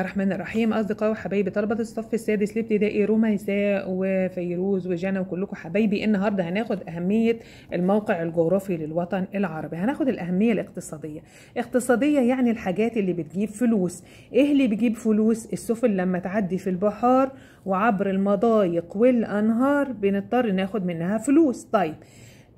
الرحمن الرحيم. أصدقائي وحبايبي طلبة الصف السادس الابتدائي رميساء وفيروز وجنى وكلكم حبايبي، النهارده هناخد أهمية الموقع الجغرافي للوطن العربي. هناخد الأهمية الاقتصادية. اقتصادية يعني الحاجات اللي بتجيب فلوس. إيه اللي بيجيب فلوس؟ السفن لما تعدي في البحار وعبر المضايق والأنهار بنضطر ناخد منها فلوس. طيب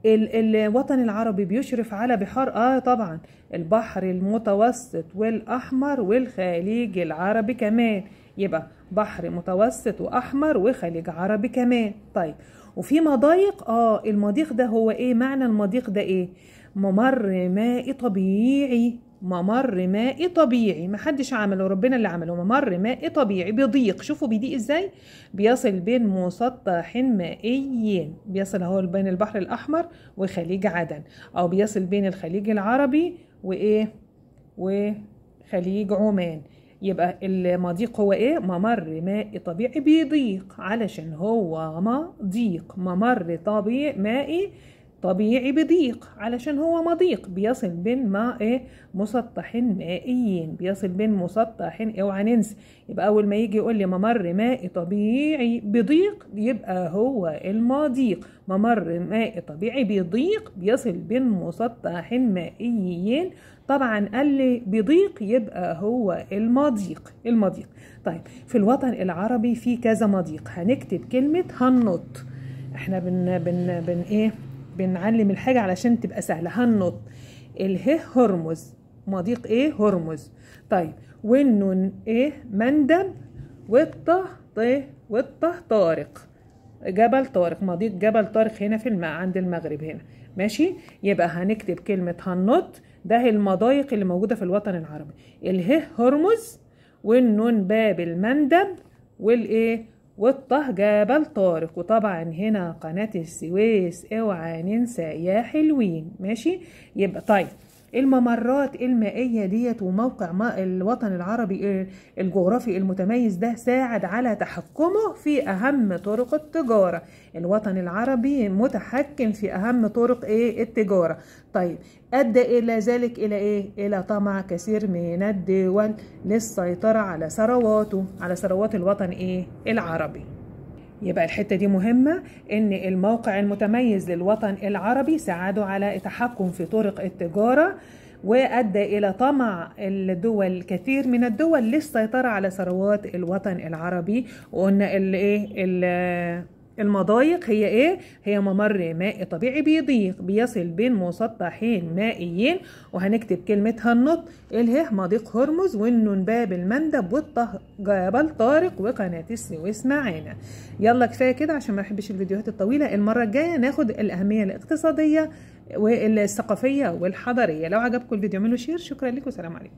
الوطن العربي بيشرف على بحار طبعا البحر المتوسط والاحمر والخليج العربي كمان، يبقى بحر متوسط واحمر وخليج عربي كمان. طيب وفي مضايق، المضيق ده هو ايه؟ معنى المضيق ده ايه؟ ممر مائي طبيعي. ممر مائي طبيعي محدش عمله، ربنا اللي عمله. ممر مائي طبيعي بيضيق، شوفوا بيضيق ازاي؟ بيصل بين مسطحين مائيين، بيصل اهو بين البحر الاحمر وخليج عدن، او بيصل بين الخليج العربي وايه وخليج عمان. يبقى المضيق هو ايه؟ ممر مائي طبيعي بيضيق علشان هو مضيق. ممر طبيعي مائي طبيعي بضيق علشان هو مضيق، بيصل بين مسطحين مائيين، بيصل بين مسطحين. اوعى ننسى، يبقى اول ما يجي يقول لي ممر مائي طبيعي بضيق يبقى هو المضيق. ممر مائي طبيعي بضيق بيصل بين مسطحين مائيين، طبعا قال لي بضيق يبقى هو المضيق. طيب في الوطن العربي في كذا مضيق. هنكتب كلمة هنط. احنا بنعلم الحاجة علشان تبقى سهلة. هنط. اله هرمز، مضيق هرمز. طيب والنون مندب، والطه طارق. جبل طارق، مضيق جبل طارق هنا في عند المغرب هنا. ماشي، يبقى هنكتب كلمة هنط. ده المضايق اللي موجودة في الوطن العربي. اله هرمز، والنون باب المندب، والطه جبل طارق. وطبعا هنا قناة السويس، اوعى ننسى يا حلوين. ماشي، يبقى طيب الممرات المائية ديت وموقع الوطن العربي الجغرافي المتميز ده ساعد على تحكمه في أهم طرق التجارة. الوطن العربي متحكم في أهم طرق التجارة. طيب أدى إلى ذلك إلى طمع كثير من الدول للسيطرة على ثرواته، على ثروات الوطن العربي. يبقى الحتة دي مهمة، ان الموقع المتميز للوطن العربي ساعده على التحكم في طرق التجارة، وأدى إلى طمع الدول، كثير من الدول، للسيطرة على ثروات الوطن العربي. وقلنا المضايق هي ممر مائي طبيعي بيضيق بيصل بين مسطحين مائيين. وهنكتب كلمة هنط. اله مضيق هرمز، والنون باب المندب، والطه جبل طارق، وقناة السويس معانا. يلا كفاية كده عشان ما نحبش الفيديوهات الطويلة. المرة الجاية ناخد الأهمية الاقتصادية والثقافية والحضارية. لو عجبكم الفيديو اعملوا شير. شكرا لكم، سلام عليكم.